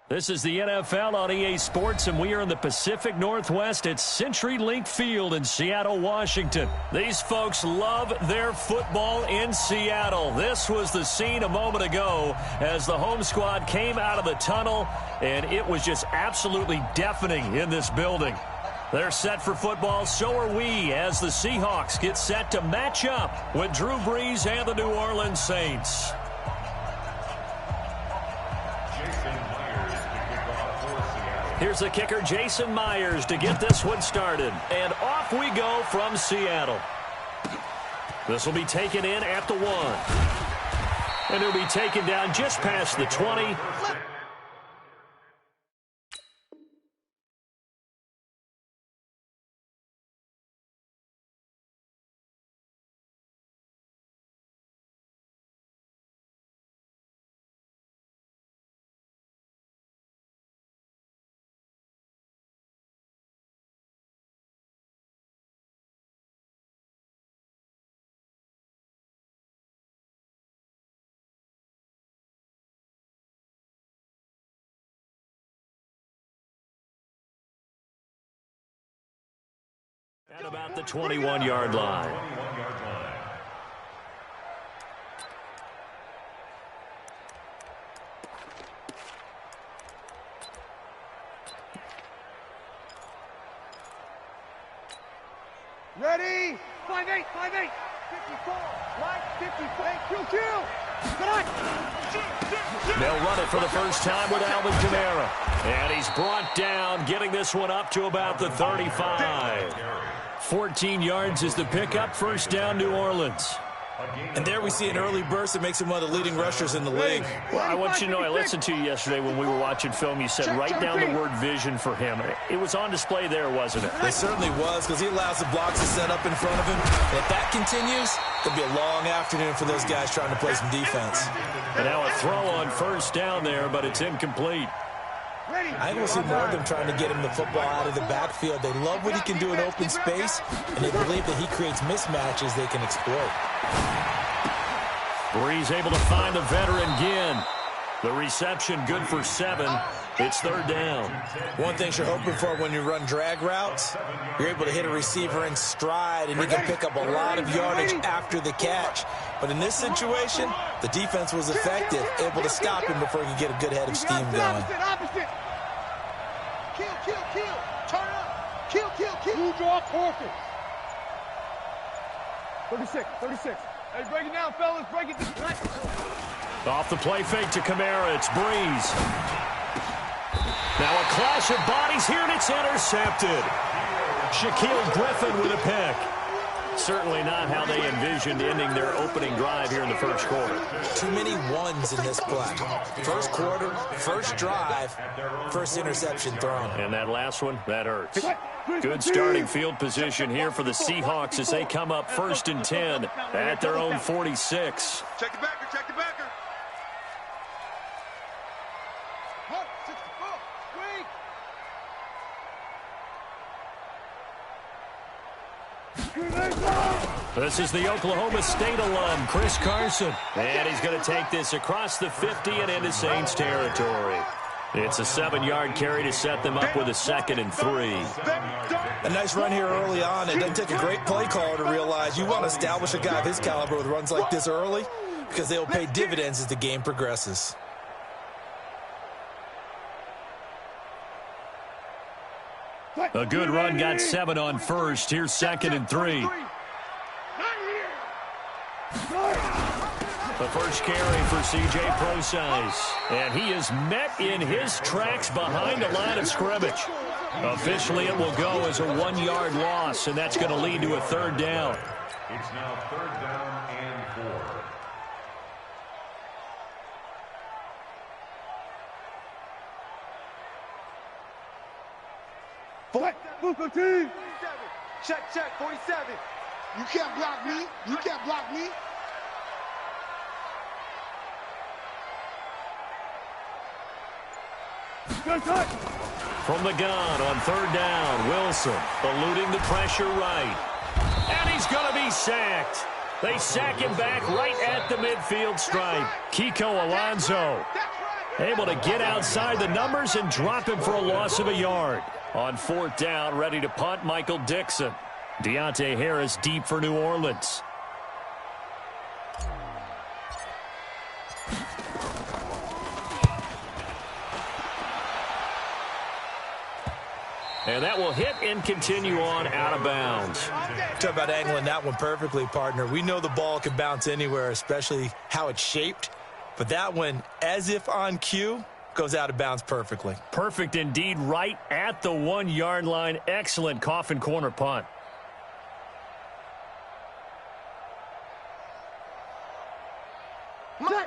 This is the NFL on EA Sports, and we are in the Pacific Northwest at CenturyLink Field in Seattle, Washington. These folks love their football in Seattle. This was the scene a moment ago as the home squad came out of the tunnel, and it was just absolutely deafening in this building. They're set for football, so are we, as the Seahawks get set to match up with Drew Brees and the New Orleans Saints. Here's the kicker, Jason Myers, to get this one started. And off we go from Seattle. This will be taken in at the 1. And it'll be taken down just past the 20. At about the 21-yard line. Ready? 5-8, 5-8. 54, right, 54. Kill. Come on. They'll run it for the first time with Alvin Kamara. And he's brought down, getting this one up to about the 35. 14 yards is the pickup. First down, New Orleans. And there we see an early burst that makes him one of the leading rushers in the league. Well, I want you to know, I listened to you yesterday when we were watching film. You said write down the word vision for him. It was on display there, wasn't it? It certainly was, because he allows the blocks to set up in front of him. And if that continues, it'll be a long afternoon for those guys trying to play some defense. And now a throw on first down there, but it's incomplete. I think we'll see more of them trying to get him the football out of the backfield. They love what he can do in open space, and they believe that he creates mismatches they can exploit. Brees able to find the veteran again. The reception good for 7. It's third down. One thing you're hoping for when you run drag routes, you're able to hit a receiver in stride, and he can pick up a lot of yardage after the catch. But in this situation, the defense was effective, able to stop him before he could get a good head of steam going. Kill. Turn up. Kill. Blue draw, Corker. 36. Hey, break it down, fellas. Break it down. Off the play fake to Kamara. It's Brees. Now a clash of bodies here, and it's intercepted. Shaquille Griffin with a pick. Certainly not how they envisioned ending their opening drive here in the first quarter. Too many ones in this play. First quarter, first drive, first interception thrown. And that last one, that hurts. Good starting field position here for the Seahawks as they come up 1st and 10 at their own 46. Check the backer. This is the Oklahoma State alum, Chris Carson. And he's going to take this across the 50 and into Saints territory. It's a 7-yard carry to set them up with a 2nd and 3. A nice run here early on. It doesn't take a great play caller to realize you want to establish a guy of his caliber with runs like this early, because they will pay dividends as the game progresses. A good run, got 7 on first. Here's 2nd and 3. The first carry for C.J. Procise. And he is met in his tracks behind the line of scrimmage. Officially, it will go as a 1-yard loss, and that's going to lead to a 3rd down. It's now 3rd down and 4. Move 15. Check, 47. You can't block me. From the gun on 3rd down, Wilson eluding the pressure right. And he's going to be sacked. They sack him back right at the midfield stripe. Kiko Alonso. Able to get outside the numbers and drop him for a loss of a yard. On 4th down, ready to punt, Michael Dixon. Deontay Harris deep for New Orleans. And that will hit and continue on out of bounds. Talk about angling that one perfectly, partner. We know the ball can bounce anywhere, especially how it's shaped. But that one, as if on cue, goes out of bounds perfectly. Perfect indeed, right at the 1-yard line. Excellent coffin corner punt.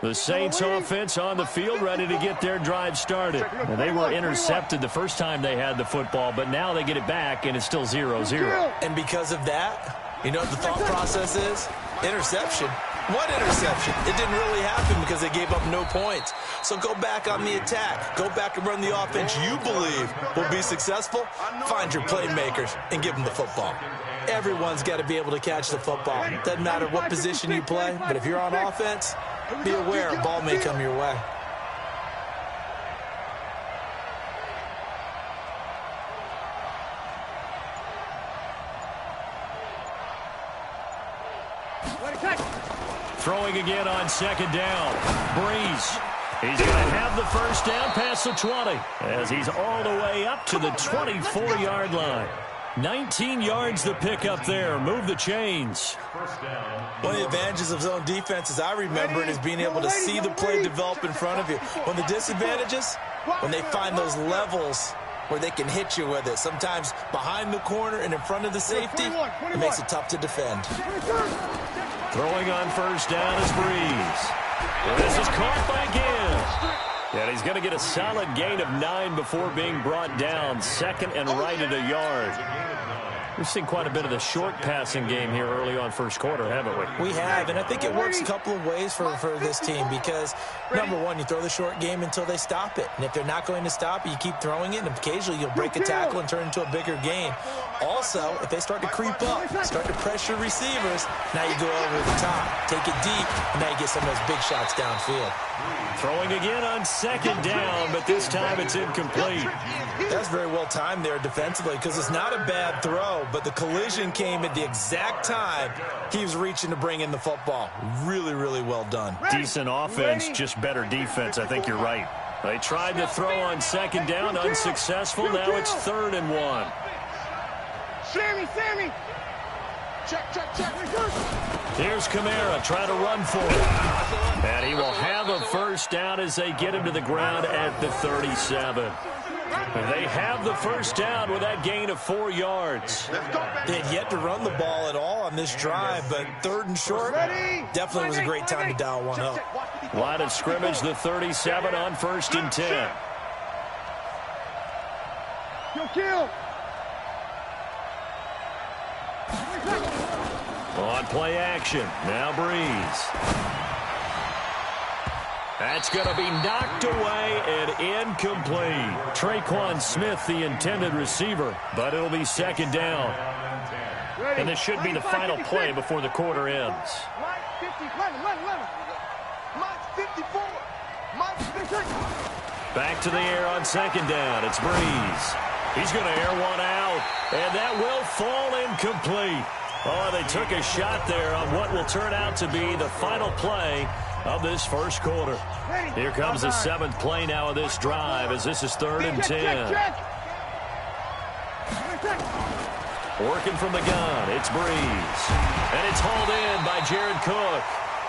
The Saints offense on the field, ready to get their drive started. And they were intercepted the first time they had the football, but now they get it back, and it's still 0-0. And because of that, you know what the thought process is? Interception. What interception? It didn't really happen because they gave up no points. So go back on the attack. Go back and run the offense you believe will be successful. Find your playmakers and give them the football. Everyone's got to be able to catch the football. Doesn't matter what position you play, but if you're on offense, be aware a ball may come your way. Throwing again on 2nd down. Breeze. He's going to have the first down past the 20 as he's all the way up to the 24-yard line. 19 yards the pick up there. Move the chains. One of the advantages of zone defense, as I remember it, is being able to see the play develop in front of you. One of the disadvantages, when they find those levels where they can hit you with it. Sometimes behind the corner and in front of the safety, it makes it tough to defend. Throwing on 1st down is Breeze. This is caught by Gill. And he's going to get a solid gain of 9 before being brought down. 2nd and right at a yard. We've seen quite a bit of the short passing game here early on 1st quarter, haven't we? We have, and I think it works a couple of ways for this team because, number one, you throw the short game until they stop it. And if they're not going to stop it, you keep throwing it, and occasionally you'll break a tackle and turn into a bigger gain. Also, if they start to creep up, start to pressure receivers, now you go over the top, take it deep, and now you get some of those big shots downfield. Throwing again on 2nd down, but this time it's incomplete. That's very well timed there defensively because it's not a bad throw, but the collision came at the exact time he was reaching to bring in the football. Really, really well done. Decent offense, just better defense. I think you're right. They tried to throw on 2nd down, unsuccessful. Now it's 3rd and 1. Sammy! Check. Here's Kamara trying to run for it. And he will have a first down as they get him to the ground at the 37. And they have the first down with that gain of 4 yards. They had yet to run the ball at all on this drive, but 3rd and short definitely was a great time to dial one up. Line of scrimmage, the 37 on 1st and 10. Kill. On play action, now Breeze. That's going to be knocked away and incomplete. Traquan Smith, the intended receiver, but it'll be 2nd down. And this should be the final play before the quarter ends. Back to the air on 2nd down. It's Breeze. He's going to air one out, and that will fall incomplete. Oh, they took a shot there on what will turn out to be the final play of this 1st quarter. Here comes the 7th play now of this drive as this is 3rd and 10. Working from the gun, it's Breeze. And it's hauled in by Jared Cook.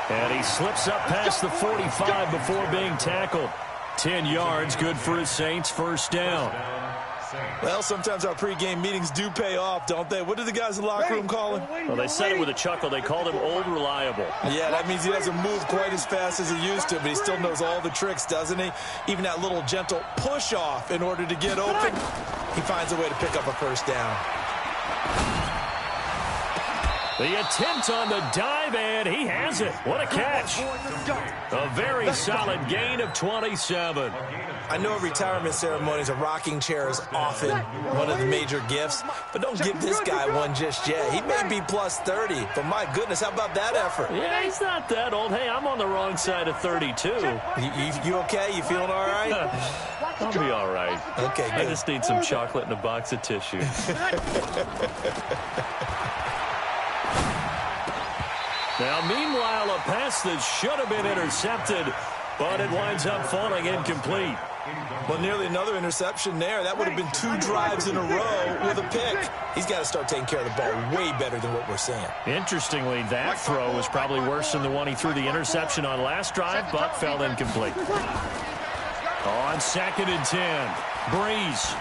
And he slips up past the 45 before being tackled. 10 yards, good for his Saints, first down. Well, sometimes our pregame meetings do pay off, don't they? What do the guys in the locker room call him? Well, they said it with a chuckle. They called him Old Reliable. Yeah, that means he doesn't move quite as fast as he used to, but he still knows all the tricks, doesn't he? Even that little gentle push-off in order to get open, he finds a way to pick up a first down. The attempt on the dive, and he has it. What a catch. A very solid gain of 27. I know at retirement ceremonies, a rocking chair is often one of the major gifts, but don't give this guy one just yet. He may be plus 30, but my goodness, how about that effort? Yeah, he's not that old. Hey, I'm on the wrong side of 32. You okay? You feeling all right? I'll be all right. Okay, good. I just need some chocolate and a box of tissue. Now, meanwhile, a pass that should have been intercepted, but it winds up falling incomplete. Well, nearly another interception there. That would have been 2 drives in a row with a pick. He's got to start taking care of the ball way better than what we're seeing. Interestingly, that throw was probably worse than the one he threw the interception on last drive, but fell incomplete. On 2nd and 10, Breeze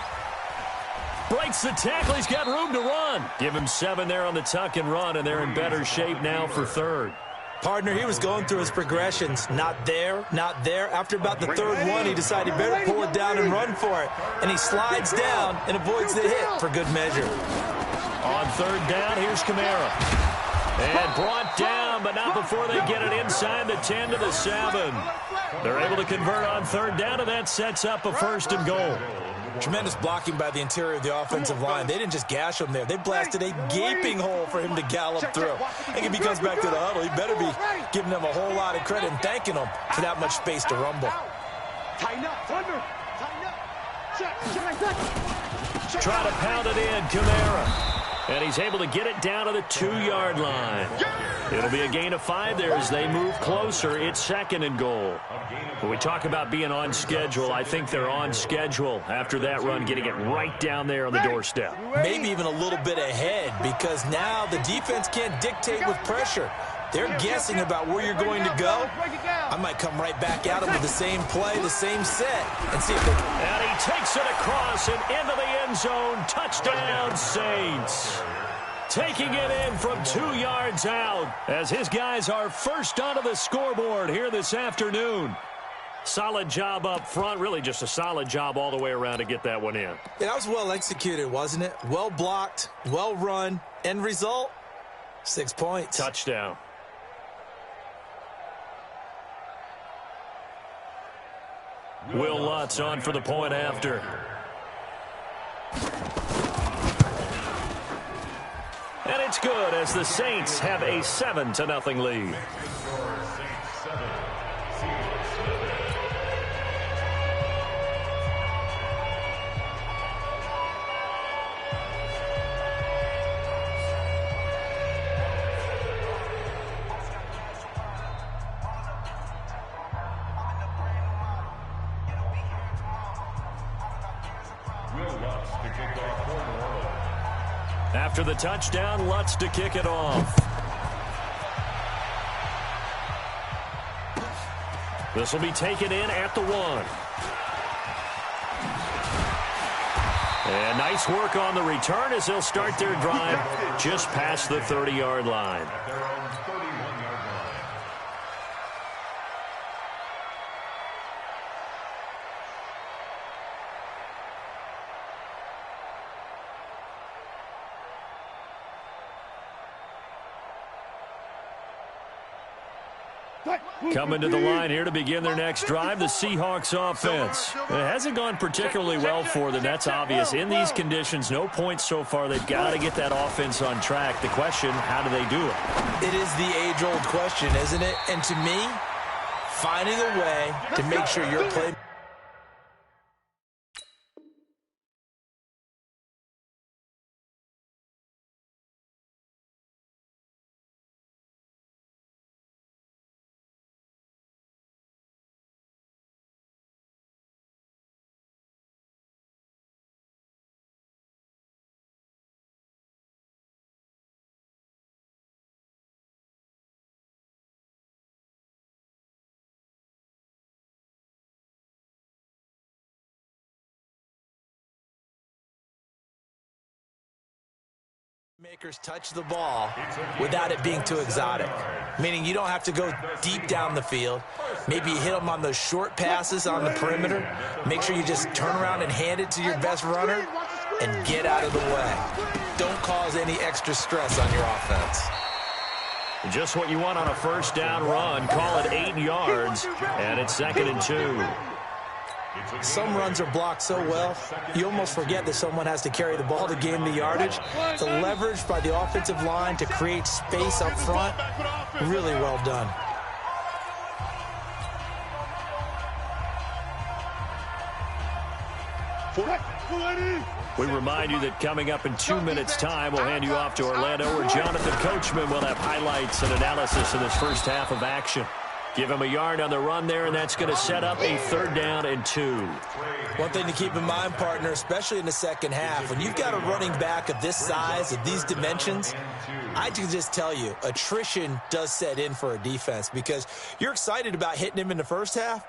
breaks the tackle. He's got room to run. Give him 7 there on the tuck and run, and they're in better shape now for 3rd. Partner, he was going through his progressions. Not there, not there. After about the 3rd one, he decided he better pull it down and run for it. And he slides down and avoids the hit for good measure. On 3rd down, here's Kamara. And brought down, but not before they get it inside the 10 to the 7. They're able to convert on 3rd down, and that sets up a 1st and goal. Tremendous blocking by the interior of the offensive line. They didn't just gash him there. They blasted a gaping hole for him to gallop through. I think if he comes back to the huddle, he better be giving them a whole lot of credit and thanking them for that much space to rumble. Tighten up, thunder. Tighten up. Check. Try to pound it in, Kamara. And he's able to get it down to the 2-yard line. It'll be a gain of 5 there as they move closer. It's 2nd and goal. When we talk about being on schedule, I think they're on schedule after that run, getting it right down there on the doorstep. Maybe even a little bit ahead, because now the defense can't dictate with pressure. They're guessing about where you're going to go. I might come right back at them with the same play, the same set, and see if they can. And he takes it across and into the end zone. Touchdown, Saints. Taking it in from 2 yards out as his guys are first onto the scoreboard here this afternoon. Solid job up front, really just a solid job all the way around to get that one in. Yeah, that was well executed, wasn't it? Well blocked, well run. End result, 6 points. Touchdown. Will Lutz on for the point after. And it's good as the Saints have a 7-0 lead. After the touchdown, Lutz to kick it off. This will be taken in at the 1. And nice work on the return as they'll start their drive just past the 30-yard line. Coming to the line here to begin their next drive, the Seahawks offense. It hasn't gone particularly well for them. That's obvious. In these conditions, no points so far. They've got to get that offense on track. The question, how do they do it? It is the age-old question, isn't it? And to me, finding a way to make sure your play... makers touch the ball without it being too exotic, meaning you don't have to go deep down the field. Maybe you hit them on those short passes on the perimeter. Make sure you just turn around and hand it to your best runner and get out of the way. Don't cause any extra stress on your offense. Just what you want on a first down run. Call it 8 yards, and it's 2nd and 2. Some runs are blocked so well, you almost forget that someone has to carry the ball to gain the yardage. The leverage by the offensive line to create space up front, really well done. We remind you that coming up in 2 minutes' time, we'll hand you off to Orlando, where Jonathan Coachman will have highlights and analysis of this first half of action. Give him a yard on the run there, and that's going to set up a 3rd down and 2. One thing to keep in mind, partner, especially in the second half, when you've got a running back of this size, of these dimensions, I can just tell you, attrition does set in for a defense because you're excited about hitting him in the first half.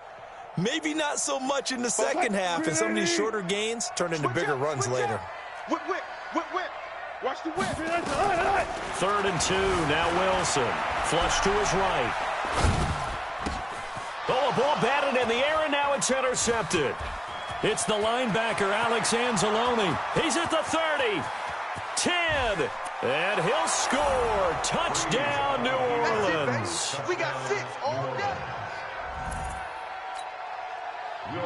Maybe not so much in the second half, and some of these shorter gains turn into bigger runs later. Whip. Watch the whip. 3rd and 2, now Wilson. Flush to his right. Oh, a ball batted in the air, and now it's intercepted. It's the linebacker, Alex Anzalone. He's at the 30, 10, and he'll score. Touchdown, New Orleans. We got 6 all day.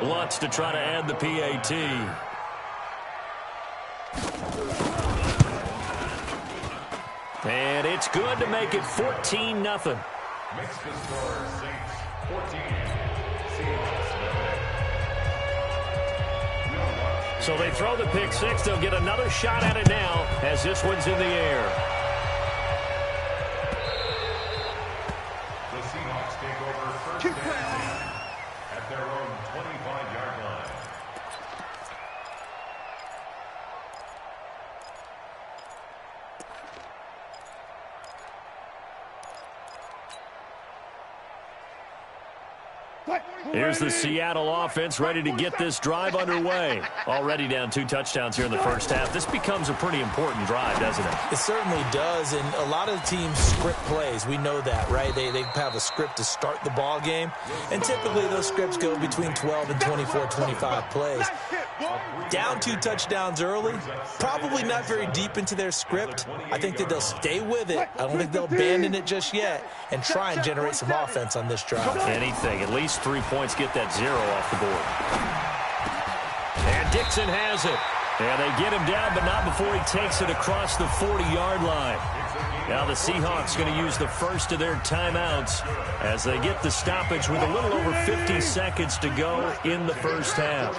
Wants to try to add the PAT. And it's good to make it 14-0. Makes the score Saints 14. Seahawks. So they throw the pick six. They'll get another shot at it now as this one's in the air. The Seahawks take over first and 10 at their own 25-yard line. Here's the Seattle offense ready to get this drive underway. Already down 2 touchdowns here in the first half. This becomes a pretty important drive, doesn't it? It certainly does, and a lot of teams script plays. We know that, right? They have a script to start the ball game, and typically those scripts go between 12 and 24, 25 plays. Down 2 touchdowns early, probably not very deep into their script. I think that they'll stay with it. I don't think they'll abandon it just yet and try and generate some offense on this drive. Anything, at least 3 points, get that 0 off the board. And Dixon has it. And they get him down, but not before he takes it across the 40-yard line. Now the Seahawks going to use the first of their timeouts as they get the stoppage with a little over 50 seconds to go in the first half.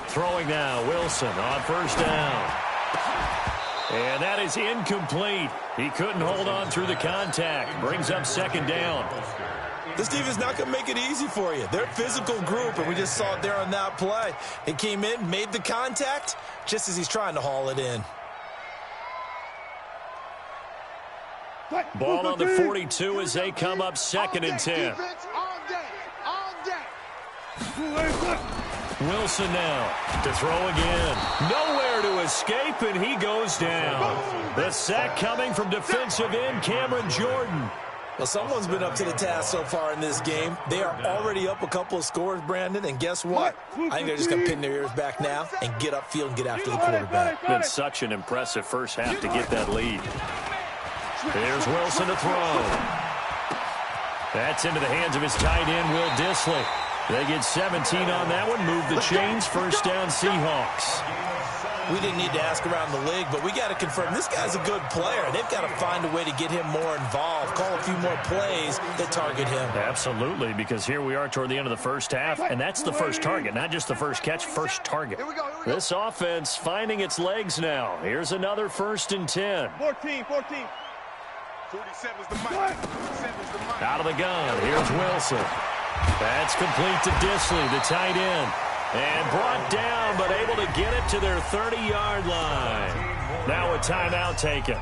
Throwing now, Wilson on first down. And that is incomplete. He couldn't hold on through the contact. Brings up second down. This defense is not going to make it easy for you. They're a physical group, and we just saw it there on that play. He came in, made the contact, just as he's trying to haul it in. Ball on the 42 as they come up second and 10. Wilson now to throw again. Nowhere to escape, and he goes down. The sack coming from defensive end Cameron Jordan. Well, someone's been up to the task so far in this game. They are already up a couple of scores, Brandon, and guess what? I think they're just going to pin their ears back now and get upfield and get after the quarterback. Been such an impressive first half to get that lead. Here's Wilson to throw. That's into the hands of his tight end, Will Dissly. They get 17 on that one. Move the chains. First down, Seahawks. We didn't need to ask around the league, but we got to confirm this guy's a good player. They've got to find a way to get him more involved, call a few more plays that target him. Absolutely, because here we are toward the end of the first half, and that's the first target, not just the first catch, first target. This offense finding its legs now. Here's another 1st and 10. 14. 47's the mic. Out of the gun. Here's Wilson. That's complete to Dissly, the tight end. And brought down, but able to get it to their 30-yard line. Now a timeout taken.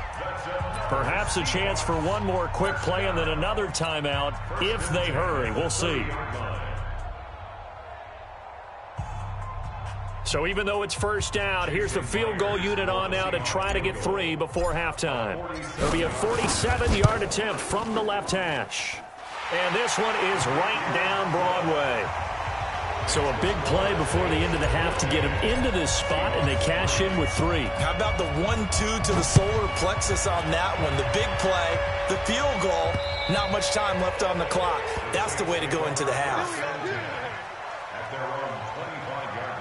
Perhaps a chance for one more quick play and then another timeout if they hurry. We'll see. So even though it's first down, here's the field goal unit on now to try to get 3 before halftime. It'll be a 47-yard attempt from the left hash. And this one is right down Broadway. So a big play before the end of the half to get him into this spot, and they cash in with 3. How about the 1-2 to the solar plexus on that one? The big play, the field goal, not much time left on the clock. That's the way to go into the half. At their own 25-yard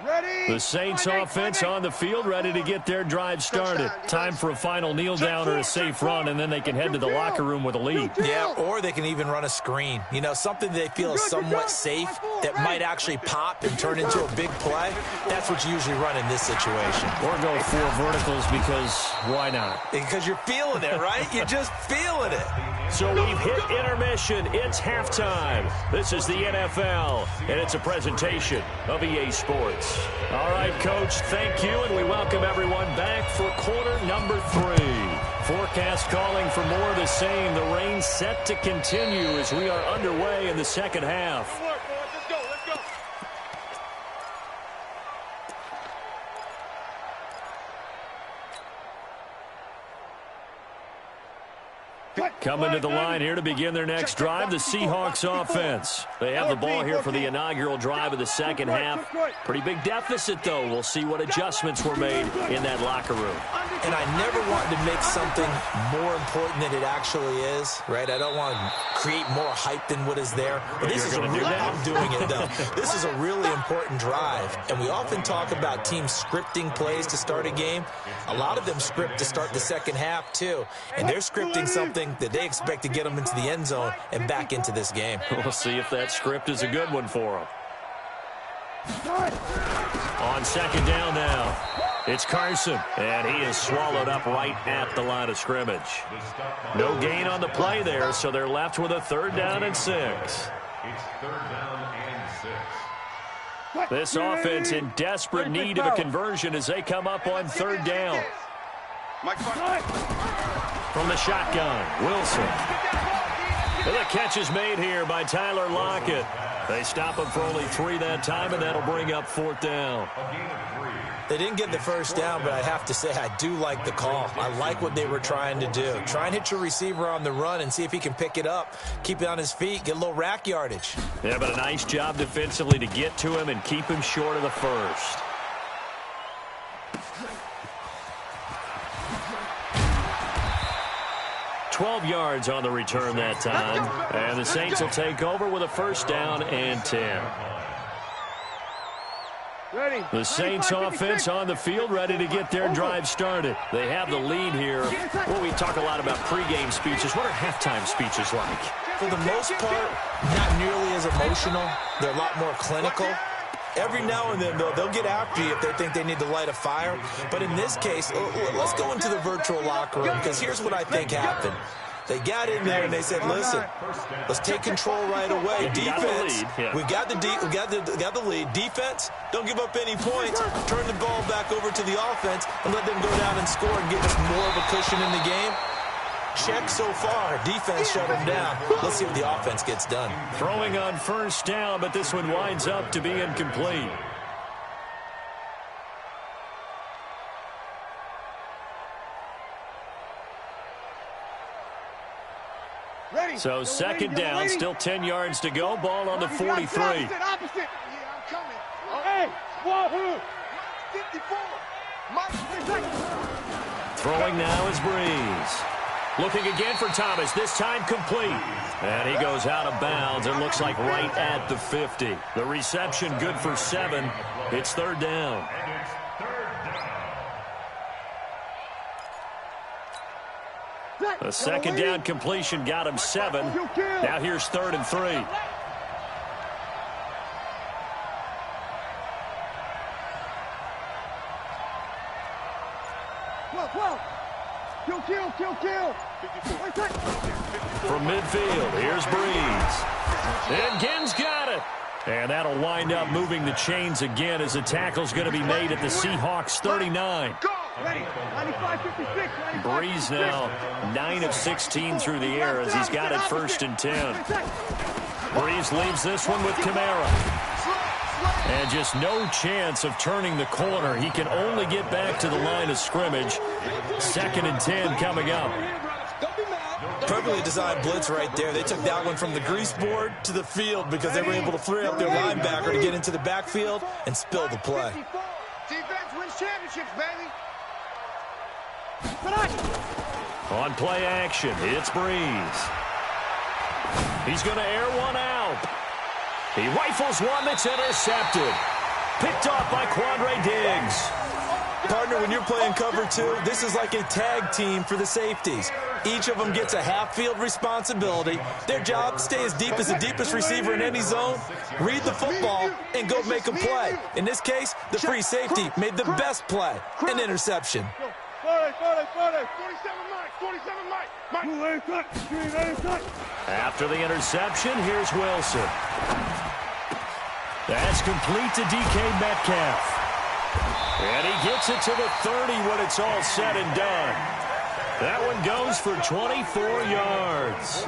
line. Ready? The Saints offense on the field, ready to get their drive started. Time for a final kneel down or a safe run, and then they can head to the locker room with a lead. Yeah, or they can even run a screen. You know, something they feel is somewhat safe that might actually pop and turn into a big play. That's what you usually run in this situation. Or go 4 verticals because why not? Because you're feeling it, right? You're just feeling it. So we've hit intermission. It's halftime. This is the NFL, and it's a presentation of EA Sports. All right, Coach, thank you, and we welcome everyone back for quarter number 3. Forecast calling for more of the same. The rain set to continue as we are underway in the second half. Let's go, let's go. Coming to the line here to begin their next drive, the Seahawks offense. They have the ball here for the inaugural drive of the second half. Pretty big deficit, though. We'll see what adjustments were made in that locker room. And I never wanted to make something more important than it actually is, right? I don't want to create more hype than what is there. But this is a really, I'm doing it, though. This is a really important drive. And we often talk about teams scripting plays to start a game. A lot of them script to start the second half, too. And they're scripting something that they expect to get them into the end zone and back into this game. We'll see if that script is a good one for them. On second down now, it's Carson, and he is swallowed up right at the line of scrimmage. No gain on the play there, so they're left with a 3rd down and 6. It's 3rd down and 6. This offense in desperate need of a conversion as they come up on 3rd down. From the shotgun, Wilson. And the catch is made here by Tyler Lockett. They stop him for only 3 that time, and that'll bring up 4th down. They didn't get the first down, but I have to say I do like the call. I like what they were trying to do. Try and hit your receiver on the run and see if he can pick it up, keep it on his feet, get a little rack yardage. Yeah, but a nice job defensively to get to him and keep him short of the first. $12 yards on the return that time. And the Saints will take over with a 1st down and 10. The Saints offense on the field ready to get their drive started. They have the lead here. Well, we talk a lot about pregame speeches. What are halftime speeches like? For the most part, not nearly as emotional. They're a lot more clinical. Every now and then, though, they'll get after you if they think they need to light a fire. But in this case, let's go into the virtual locker room, because here's what I think happened. They got in there and they said, listen, let's take control right away. Defense, we got the lead. Defense, don't give up any points. Turn the ball back over to the offense and let them go down and score and give us more of a cushion in the game. Check so far. Defense shut them down. Let's see what the offense gets done. Throwing on 1st down, but this one winds up to be incomplete. So 2nd down, still 10 yards to go. Ball on the 43. Hey, wahoo! 54. Throwing now is Breeze. Looking again for Thomas, this time complete. And he goes out of bounds. It looks like right at the 50. The reception good for 7. It's 3rd down. A 2nd down completion got him 7. Now here's 3rd and 3. Kill. From midfield, here's Breeze. And Ginn's got it. And that'll wind up moving the chains again as the tackle's going to be made at the Seahawks 39. Breeze now 9 of 16 through the air as he's got it 1st and 10. Breeze leaves this one with Kamara. And just no chance of turning the corner. He can only get back to the line of scrimmage. 2nd and 10 coming up. Perfectly designed blitz right there. They took that one from the grease board to the field because they were able to free up their linebacker to get into the backfield and spill the play. Defense wins championships, baby. On play action, it's Breeze. He's going to air one out. He rifles one that's intercepted. Picked off by Quandre Diggs. Partner, when you're playing cover two, this is like a tag team for the safeties. Each of them gets a half-field responsibility. Their job, stay as deep as the deepest receiver in any zone, read the football, and go make a play. In this case, the free safety made the best play, an interception. 47 Mike. After the interception, here's Wilson. That's complete to DK Metcalf. And he gets it to the 30 when it's all said and done. That one goes for 24 yards.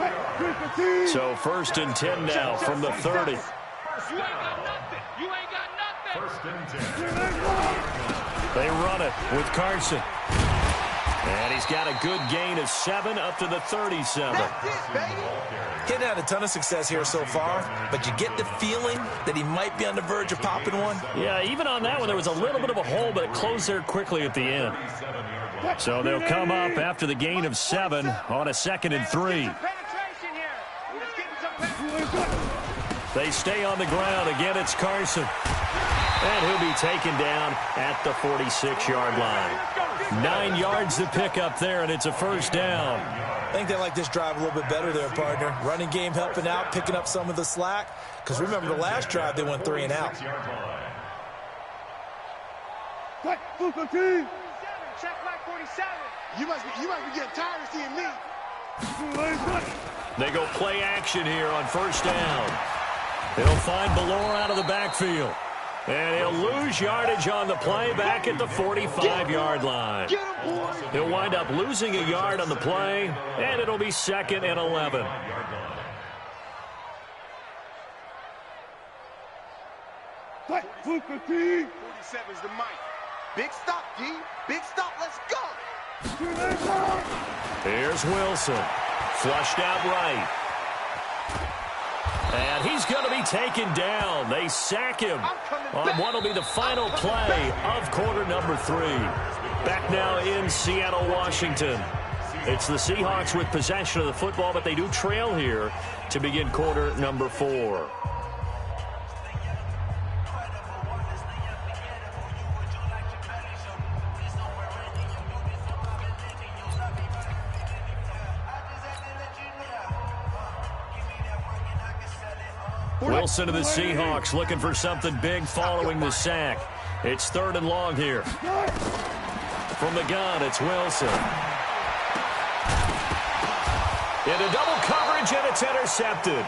So 1st and 10 now from the 30. You ain't got nothing. You ain't got nothing. 1st and 10. They run it with Carson. And he's got a good gain of 7 up to the 37. That's it, baby. He's had a ton of success here so far, but you get the feeling that he might be on the verge of popping one. Yeah, even on that one, there was a little bit of a hole, but it closed there quickly at the end. So they'll come up after the gain of 7 on a 2nd and 3. They stay on the ground. Again, it's Carson. And he'll be taken down at the 46-yard line. 9 yards to pick up there, and it's a 1st down. I think they like this drive a little bit better there, partner. Running game helping out, picking up some of the slack. Because remember, the last drive, they went 3 and out. Check back 47. You must be getting tired of seeing me. They go play action here on 1st down. He'll find Ballore out of the backfield. And he'll lose yardage on the play back at the 45-yard line. He'll wind up losing a yard on the play, and it'll be 2nd and 11. Seven's the mic. Big stop, D. Big stop. Let's go. Here's Wilson. Flushed out right. And he's going to be taken down. They sack him on what will be the final play of quarter number 3. Back now in Seattle, Washington. It's the Seahawks with possession of the football, but they do trail here to begin quarter number 4. Wilson to the Seahawks looking for something big following the sack. It's 3rd and long here. From the gun, it's Wilson. Into double coverage, and it's intercepted.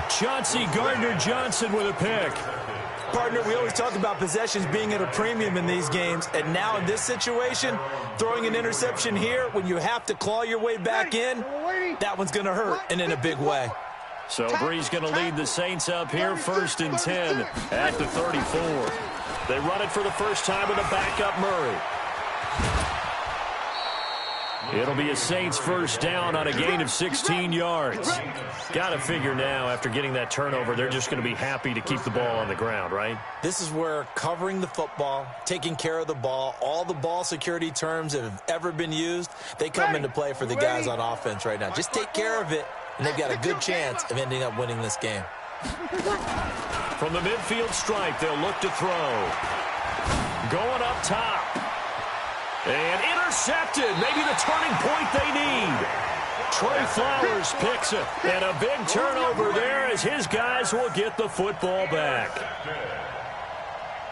Chauncey Gardner-Johnson with a pick. Partner, we always talk about possessions being at a premium in these games, and now in this situation, throwing an interception here when you have to claw your way back in, that one's going to hurt, and in a big way. So Breeze going to lead the Saints up here, 1st and 10 at the 34. They run it for the first time with a backup Murray. It'll be a Saints 1st down on a gain of 16 yards. Got to figure now, after getting that turnover, they're just going to be happy to keep the ball on the ground, right? This is where covering the football, taking care of the ball, all the ball security terms that have ever been used, they come into play for the guys on offense right now. Just take care of it, and they've got a good chance of ending up winning this game. From the midfield stripe, they'll look to throw. Going up top. And intercepted. Maybe the turning point they need. Trey Flowers picks it. And a big turnover there as his guys will get the football back.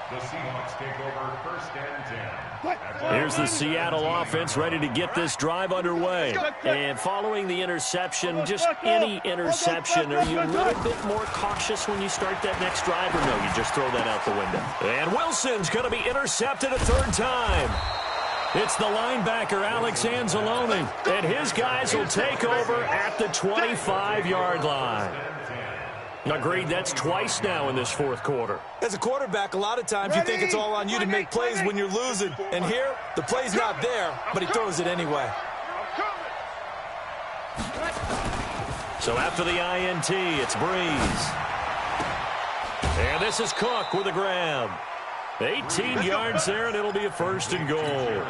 The Seahawks take over 1st and 10. Here's the Seattle offense ready to get this drive underway. And following the interception, just any interception, are you a little bit more cautious when you start that next drive, or no, you just throw that out the window? And Wilson's going to be intercepted a 3rd time. It's the linebacker, Alex Anzalone, and his guys will take over at the 25-yard line. Agreed, that's twice now in this 4th quarter. As a quarterback, a lot of times you think it's all on you to make plays when you're losing. And here, the play's not there, but he throws it anyway. So after the INT, it's Breeze. And this is Cook with a grab. 18 yards there, and it'll be a 1st and goal.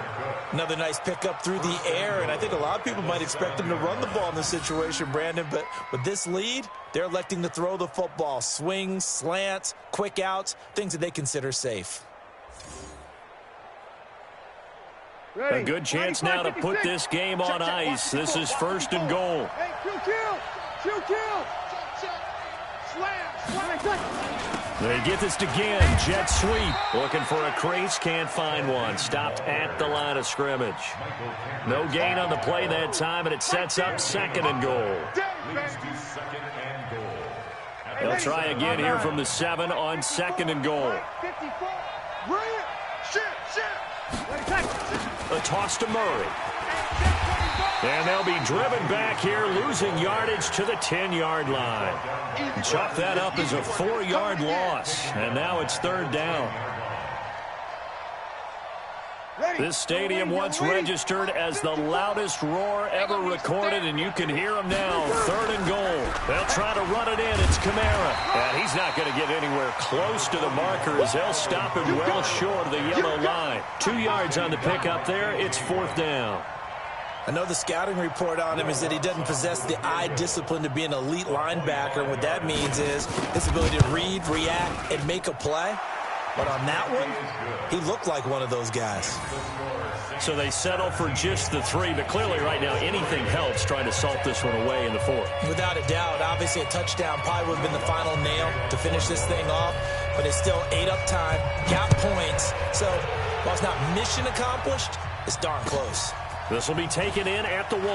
Another nice pickup through the air, and I think a lot of people might expect them to run the ball in this situation, Brandon, but with this lead, they're electing to throw the football. Swings, slants, quick outs, things that they consider safe. A good chance now to put this game on ice. This is 1st and goal. Hey, kill. They get this again. Jet sweep. Looking for a crease. Can't find one. Stopped at the line of scrimmage. No gain on the play that time, and it sets up 2nd and goal. They'll try again here from the 7 on 2nd and goal. A toss to Murray. And they'll be driven back here, losing yardage to the 10-yard line. Chalk that up as a 4-yard loss, and now it's 3rd down. This stadium once registered as the loudest roar ever recorded, and you can hear them now. 3rd and goal. They'll try to run it in. It's Kamara. And he's not going to get anywhere close to the marker as they'll stop him well short of the yellow line. 2 yards on the pickup there. It's 4th down. I know the scouting report on him is that he doesn't possess the eye discipline to be an elite linebacker. And what that means is his ability to read, react, and make a play. But on that one, he looked like one of those guys. So they settle for just the 3, but clearly right now anything helps trying to salt this one away in the 4th. Without a doubt, obviously a touchdown probably would have been the final nail to finish this thing off, but it's still ate up time, got points. So while it's not mission accomplished, it's darn close. This will be taken in at the 1.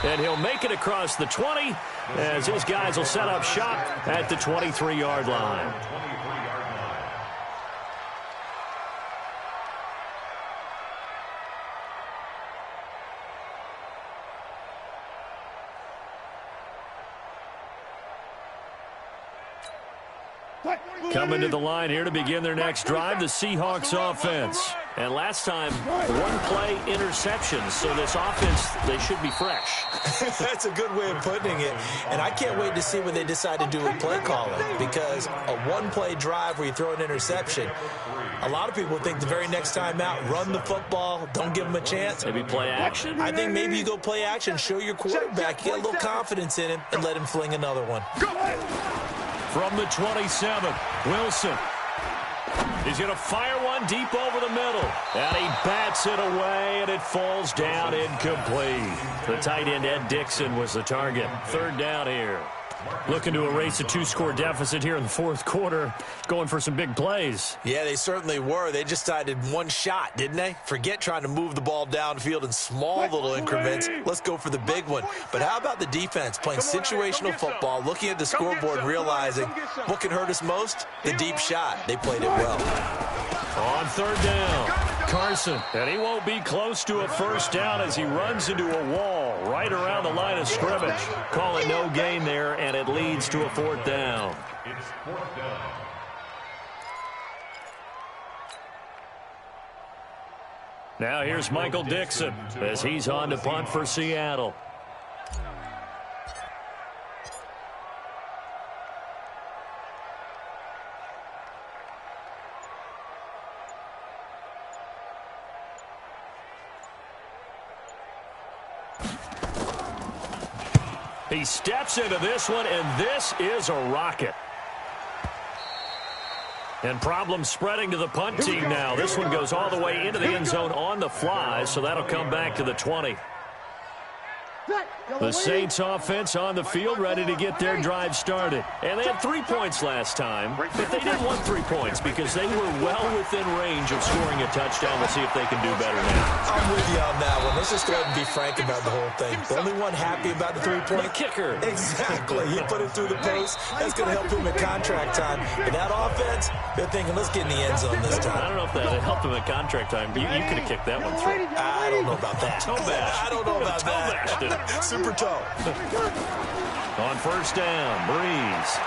And he'll make it across the 20 as his guys will set up shop at the 23-yard line. Coming to the line here to begin their next drive, the Seahawks offense. And last time, 1-play interceptions. So this offense, they should be fresh. That's a good way of putting it. And I can't wait to see what they decide to do with play calling. Because a 1-play drive where you throw an interception, a lot of people think the very next time out, run the football, don't give them a chance. Maybe play action? I think maybe you go play action, show your quarterback, get a little confidence in him, and let him fling another one. From the 27, Wilson. He's going to fire one deep over the middle. And he bats it away, and it falls down incomplete. The tight end, Ed Dixon, was the target. 3rd down here. Looking to erase a 2-score deficit here in the 4th quarter. Going for some big plays. Yeah, they certainly were. They just decided one shot, didn't they? Forget trying to move the ball downfield in small little increments. Let's go for the big one. But how about the defense playing situational football, looking at the scoreboard and realizing what can hurt us most? The deep shot. They played it well. On 3rd down, Carson. And he won't be close to a 1st down as he runs into a wall right around the line of scrimmage. Call it no gain there, and it leads to a 4th down. It's 4th down. Now here's Michael Dixon as he's on to punt for Seattle. He steps into this one, and this is a rocket. And problems spreading to the punt team now. This one goes all the way into the end zone on the fly, so that'll come back to the 20. The Saints offense on the field ready to get their drive started. And they had 3 points last time, but they didn't want 3 points because they were well within range of scoring a touchdown. We'll see if they can do better now. I'm with you on that one. Let's just go ahead and be frank about the whole thing. The only one happy about the 3-point? The kicker. Exactly. He put it through the post. That's going to help him at contract time. But that offense, they're thinking, let's get in the end zone this time. I don't know if that helped him at contract time, but you could have kicked that one through. I don't know about that. Toe bash. I don't know about Toe bashed it. that. Super toe. On 1st down, Breeze.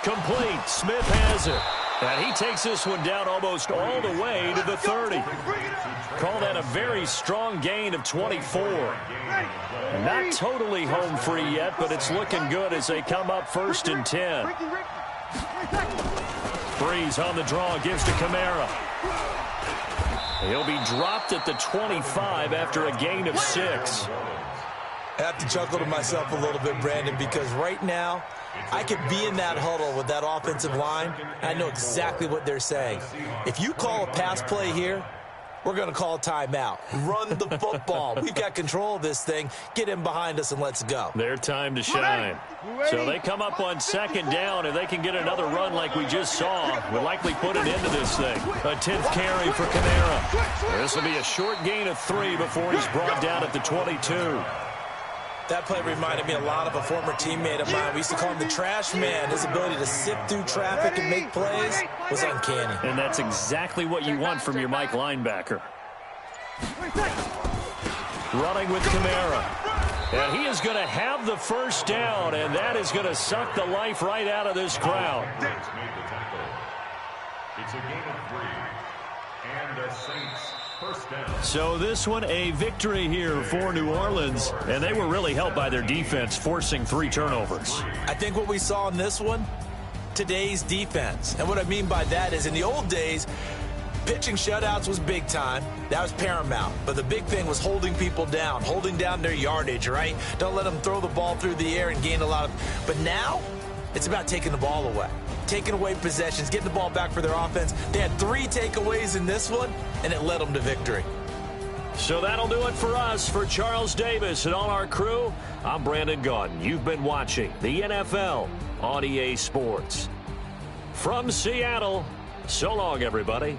Complete. Smith has it. And he takes this one down almost all the way to the 30. Call that a very strong gain of 24. Not totally home free yet, but it's looking good as they come up 1st and 10. Breeze on the draw, gives to Kamara. He'll be dropped at the 25 after a gain of 6. I have to chuckle to myself a little bit, Brandon, because right now I could be in that huddle with that offensive line. I know exactly what they're saying. If you call a pass play here, we're going to call a timeout. Run the football. We've got control of this thing. Get in behind us and let's go. Their time to shine. So they come up on 2nd down. If they can get another run like we just saw, we'll likely put an end to this thing. A 10th carry for Kamara. This will be a short gain of 3 before he's brought down at the 22. That play reminded me a lot of a former teammate of mine. We used to call him the trash man. His ability to sift through traffic and make plays was uncanny. And that's exactly what you want from your Mike linebacker. Running with Kamara. And he is going to have the 1st down, and that is going to suck the life right out of this crowd. It's a gain of 3. And the Saints. So this one a victory here for New Orleans, and they were really helped by their defense forcing 3 turnovers. I think what we saw in this one, today's defense. And what I mean by that is in the old days, pitching shutouts was big time. That was paramount. But the big thing was holding people down, holding down their yardage, right? Don't let them throw the ball through the air and gain a lot of. But now it's about taking the ball away. Taking away possessions, getting the ball back for their offense. They had 3 takeaways in this one, and it led them to victory. So that'll do it for us. For Charles Davis and all our crew, I'm Brandon Gaudin. You've been watching the NFL on EA Sports. From Seattle, so long, everybody.